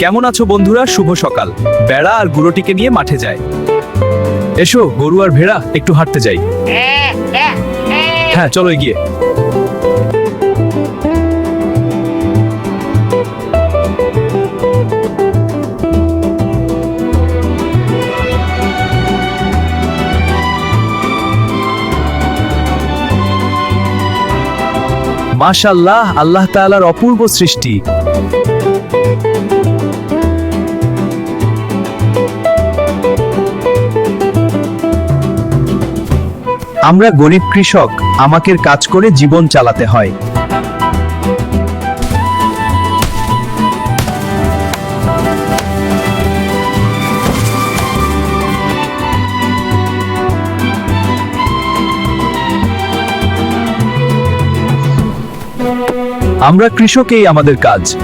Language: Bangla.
কেমন আছো বন্ধুরা? শুভ সকাল। বেড়া আর গুঁড়োটিকে নিয়ে মাঠে যায়। এসো গরু আর ভেড়া একটু হাঁটতে যাই। হ্যাঁ চলো এগিয়ে। মাশাআল্লাহ, আল্লাহ তাআলার অপূর্ব সৃষ্টি। আমরা গরিব কৃষক, আমাদের কাজ করে জীবন চালাতে হয়। আমরা কৃষকেই আমাদের কাজ।